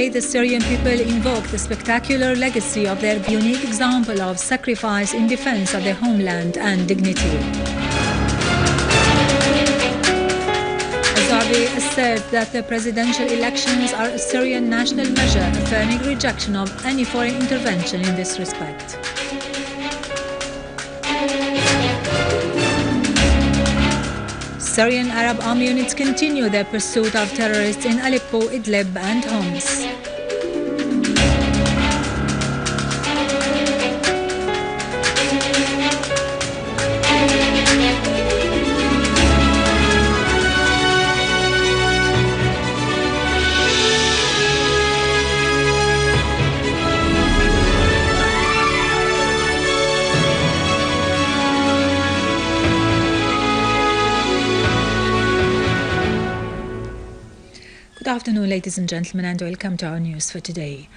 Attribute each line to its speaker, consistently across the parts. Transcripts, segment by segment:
Speaker 1: Today, the Syrian people invoke the spectacular legacy of their unique example of sacrifice in defense of their homeland and dignity. Zoubi asserts that the presidential elections are a Syrian national measure, affirming rejection of any foreign intervention in this respect. Syrian Arab army units continue their pursuit of terrorists in Aleppo, Idlib and Homs. Good afternoon, ladies and gentlemen, and welcome to our news for today.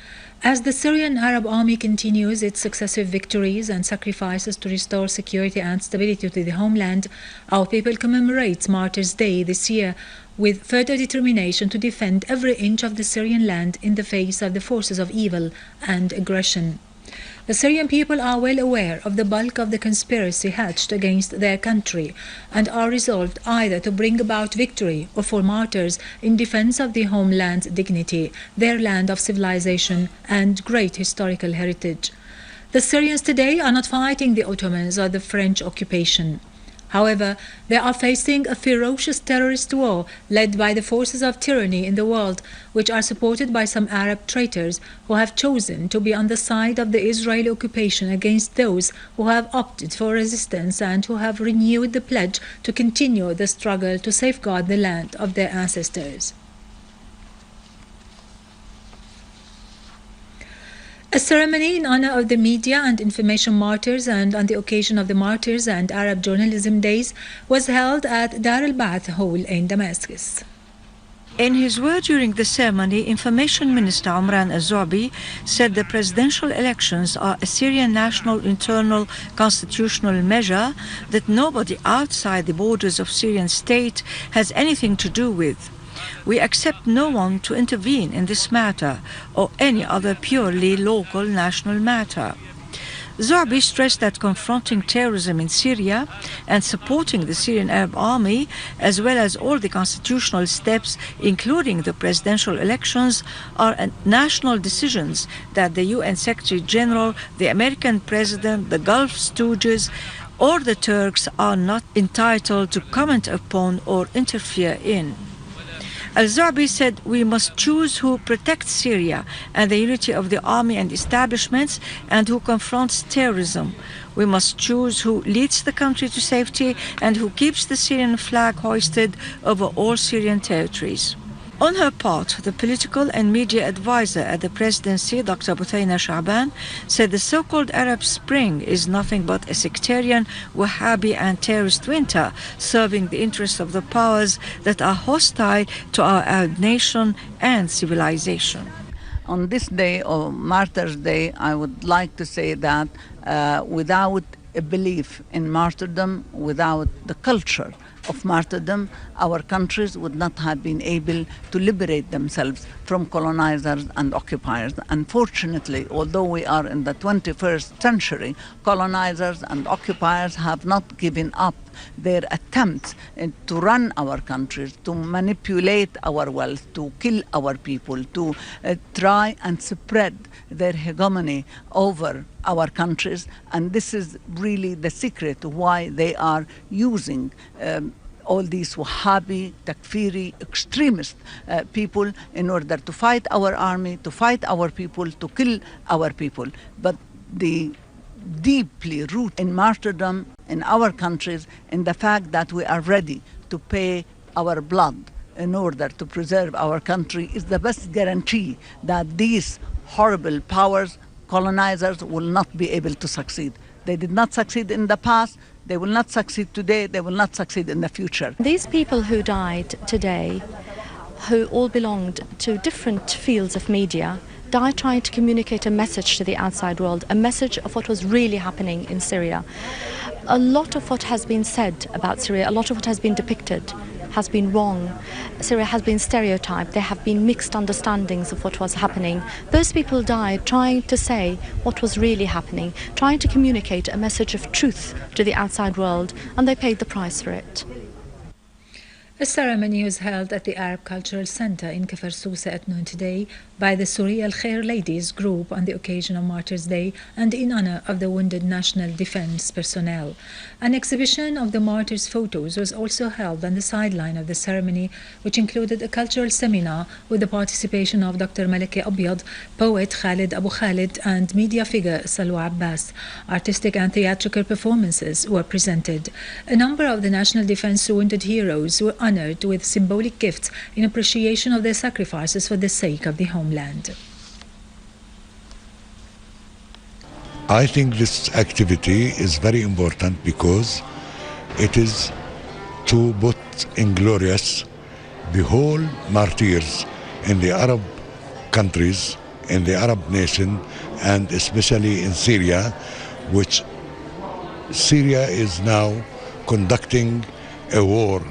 Speaker 1: As the Syrian Arab army continues its successive victories and sacrifices to restore security and stability to the homeland, our people commemorates Martyrs' Day this year with further determination to defend every inch of the Syrian land in the face of the forces of evil and aggression. The Syrian people are well aware of the bulk of the conspiracy hatched against their country and are resolved either to bring about victory or fall martyrs in defense of the homeland's dignity, their land of civilization and great historical heritage. The Syrians today are not fighting the Ottomans or the French occupation. However, they are facing a ferocious terrorist war led by the forces of tyranny in the world, which are supported by some Arab traitors who have chosen to be on the side of the Israeli occupation against those who have opted for resistance and who have renewed the pledge to continue the struggle to safeguard the land of their ancestors. A ceremony in honor of the media and information martyrs and on the occasion of the Martyrs and Arab Journalism Days was held at Dar al-Ba'ath Hall in Damascus.
Speaker 2: In his word during the ceremony, Information Minister Omran Zoubi said the presidential elections are a Syrian national internal constitutional measure that nobody outside the borders of Syrian state has anything to do with. We accept no one to intervene in this matter or any other purely local national matter. Zoubi stressed that confronting terrorism in Syria and supporting the Syrian Arab army, as well as all the constitutional steps, including the presidential elections, are national decisions that the UN Secretary General, the American President, the Gulf Stooges, or the Turks are not entitled to comment upon or interfere in. Al-Zoubi said we must choose who protects Syria and the unity of the army and establishments and who confronts terrorism. We must choose who leads the country to safety and who keeps the Syrian flag hoisted over all Syrian territories. On her part, the political and media advisor at the presidency, Dr. Buthayna Sha'ban, said the so-called Arab Spring is nothing but a sectarian, Wahhabi and terrorist winter, serving the interests of the powers that are hostile to our Arab nation and civilization.
Speaker 3: On this day, or Martyrs' Day, I would like to say that without a belief in martyrdom, without the culture of martyrdom, our countries would not have been able to liberate themselves from colonizers and occupiers. Unfortunately, although we are in the 21st century, colonizers and occupiers have not given up their attempts to run our countries, to manipulate our wealth, to kill our people, to try and spread their hegemony over our countries. And this is really the secret why they are using all these Wahhabi, Takfiri, extremist people in order to fight our army, to fight our people, to kill our people. But the deeply rooted in martyrdom in our countries, in the fact that we are ready to pay our blood in order to preserve our country, is the best guarantee that these horrible powers, colonizers, will not be able to succeed. They did not succeed in the past, they will not succeed today, they will not succeed in the future.
Speaker 4: These people who died today, who all belonged to different fields of media, died trying to communicate a message to the outside world, a message of what was really happening in Syria. A lot of what has been said about Syria, a lot of what has been depicted, has been wrong. Syria has been stereotyped. There have been mixed understandings of what was happening. Those people died trying to say what was really happening, trying to communicate a message of truth to the outside world, and they paid the price for it.
Speaker 1: A ceremony was held at the Arab Cultural Center in Kafar Sousa at noon today by the Suri Al-Khair Ladies group on the occasion of Martyrs Day and in honor of the wounded National Defense personnel. An exhibition of the Martyrs' photos was also held on the sideline of the ceremony, which included a cultural seminar with the participation of Dr. Maleke Abyad, poet Khalid Abu Khalid, and media figure Salwa Abbas. Artistic and theatrical performances were presented. A number of the National Defense wounded heroes were honored with symbolic gifts in appreciation of their sacrifices for the sake of the homeland.
Speaker 5: I think this activity is very important because it is to put in glorious the whole martyrs in the Arab countries, in the Arab nation, and especially in Syria, which Syria is now conducting a war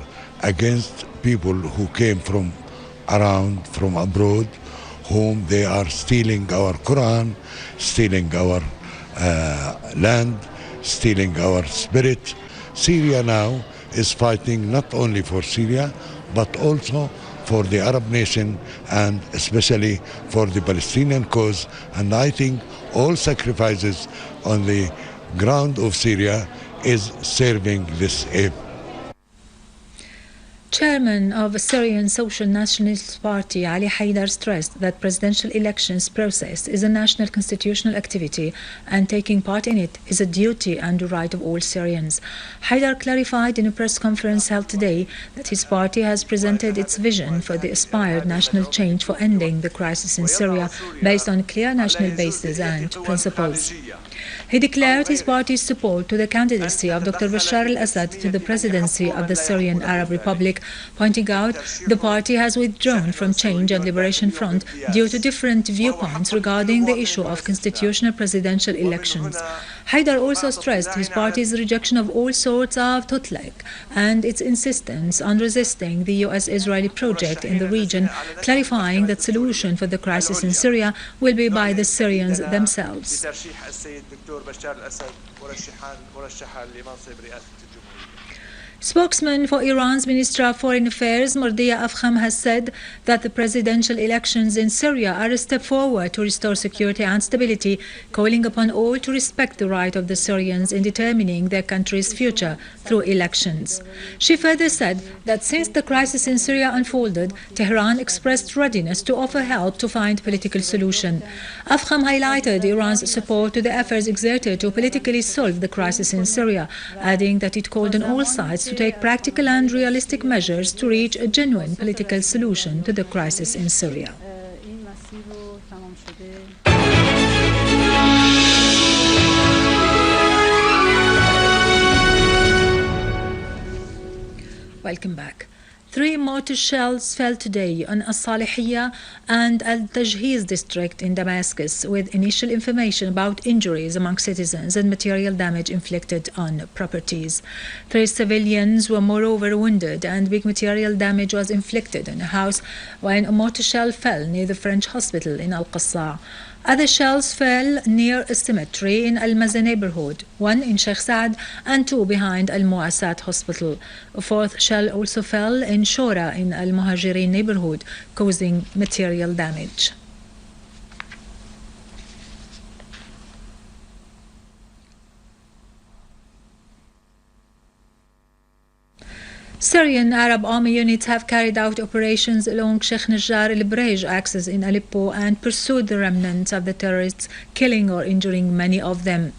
Speaker 5: against people who came from abroad, whom they are stealing our Quran, stealing our land, stealing our spirit. Syria now is fighting not only for Syria, but also for the Arab nation and especially for the Palestinian cause. And I think all sacrifices on the ground of Syria is serving this aim.
Speaker 1: Chairman of the Syrian Social Nationalist Party, Ali Haidar, stressed that presidential elections process is a national constitutional activity and taking part in it is a duty and a right of all Syrians. Haidar clarified in a press conference held today that his party has presented its vision for the aspired national change for ending the crisis in Syria based on clear national bases and principles. He declared his party's support to the candidacy of Dr. Bashar al-Assad to the presidency of the Syrian Arab Republic, pointing out the party has withdrawn from Change and Liberation Front due to different viewpoints regarding the issue of constitutional presidential elections. Haidar also stressed his party's rejection of all sorts of tutlek and its insistence on resisting the US-Israeli project in the region, clarifying that solution for the crisis in Syria will be by the Syrians themselves. Spokesman for Iran's Minister of Foreign Affairs, Mardia Afkham, has said that the presidential elections in Syria are a step forward to restore security and stability, calling upon all to respect the right of the Syrians in determining their country's future through elections. She further said that since the crisis in Syria unfolded, Tehran expressed readiness to offer help to find political solution. Afkham highlighted Iran's support to the efforts exerted to politically solve the crisis in Syria, adding that it called on all sides to take practical and realistic measures to reach a genuine political solution to the crisis in Syria. Welcome back. 3 mortar shells fell today on Al-Salihiyya and Al-Tajhiz district in Damascus, with initial information about injuries among citizens and material damage inflicted on properties. 3 civilians were moreover wounded, and big material damage was inflicted on a house when a mortar shell fell near the French hospital in Al-Qassa. Other shells fell near a cemetery in Al-Maza neighborhood, 1 in Sheikh Saad and 2 behind Al-Mu'asat hospital. A 4th shell also fell in Shora in Al-Muhajirin neighborhood, causing material damage. Syrian Arab army units have carried out operations along Sheikh Najjar al-Barrage axis in Aleppo and pursued the remnants of the terrorists, killing or injuring many of them.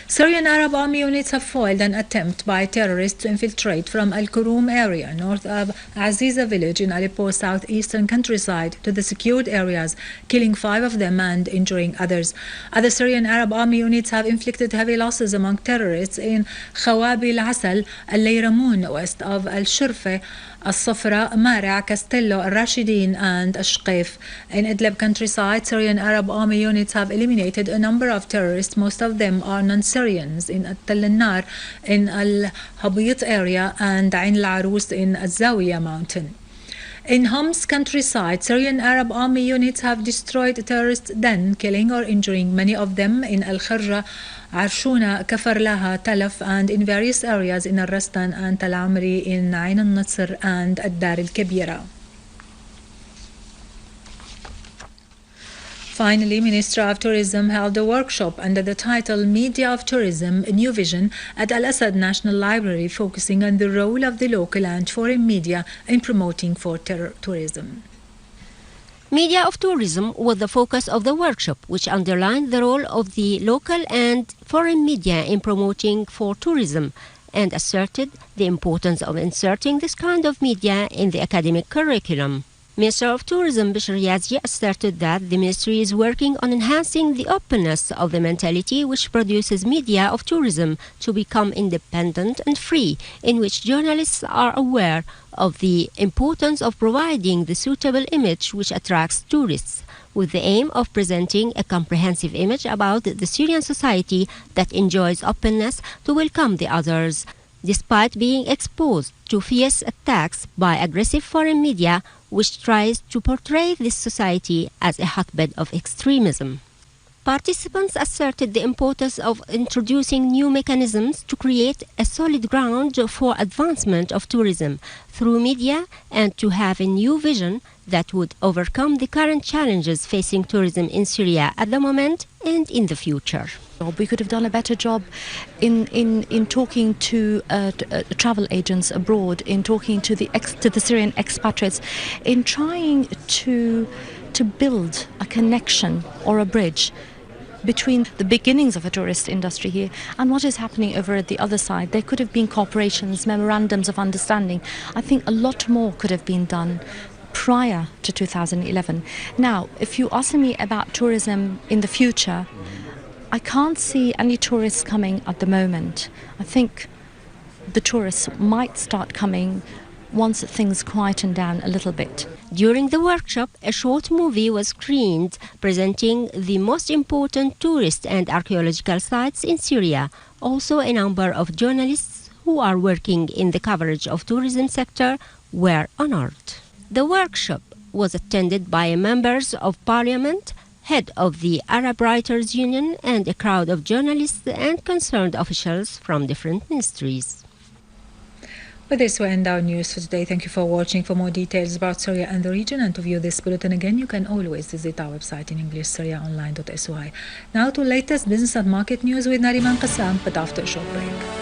Speaker 1: Syrian Arab army units have foiled an attempt by terrorists to infiltrate from Al-Kurum area north of Aziza village in Aleppo's southeastern countryside to the secured areas, killing 5 of them and injuring others. Other Syrian Arab army units have inflicted heavy losses among terrorists in Khawabi al-Asal, Al-Layramun west of Al-Shurfe, Al-Safra, Mara, Castello, Al-Rashidin and Ashqef. In Idlib countryside, Syrian Arab army units have eliminated a number of terrorists. Most of them are non-Syrians in Al-Tall al-Nar, in Al-Habit area and Ain al-Arus in Al-Zawiya mountain. In Homs countryside, Syrian Arab army units have destroyed a terrorist den, killing or injuring many of them in Al-Kharja, Arshuna, Kafar Laha, Talaf, and in various areas in Al-Rastan and Tal Amri, in Ain al-Nasr and Ad-Dar al-Kabira. Finally, Minister of Tourism held a workshop under the title Media of Tourism, a New Vision at Al-Assad National Library, focusing on the role of the local and foreign media in promoting for tourism.
Speaker 6: Media of tourism was the focus of the workshop, which underlined the role of the local and foreign media in promoting for tourism and asserted the importance of inserting this kind of media in the academic curriculum. Minister of Tourism Bashar asserted that the ministry is working on enhancing the openness of the mentality which produces media of tourism to become independent and free, in which journalists are aware of the importance of providing the suitable image which attracts tourists, with the aim of presenting a comprehensive image about the Syrian society that enjoys openness to welcome the others, despite being exposed to fierce attacks by aggressive foreign media which tries to portray this society as a hotbed of extremism. Participants asserted the importance of introducing new mechanisms to create a solid ground for advancement of tourism through media and to have a new vision that would overcome the current challenges facing tourism in Syria at the moment and in the future.
Speaker 4: We could have done a better job in talking to travel agents abroad, in talking to the Syrian expatriates, in trying to build a connection or a bridge between the beginnings of a tourist industry here and what is happening over at the other side. There could have been cooperations, memorandums of understanding. I think a lot more could have been done prior to 2011. Now, if you ask me about tourism in the future, I can't see any tourists coming at the moment. I think the tourists might start coming once things quieten down a little bit.
Speaker 6: During the workshop, a short movie was screened presenting the most important tourist and archaeological sites in Syria. Also, a number of journalists who are working in the coverage of tourism sector were honored. The workshop was attended by members of parliament, head of the Arab Writers Union, and a crowd of journalists and concerned officials from different ministries.
Speaker 1: With this, we end our news for today. Thank you for watching. For more details about Syria and the region and to view this bulletin again, you can always visit our website in English, syriaonline.sy. Now to latest business and market news with Nariman Qassam, but after a short break.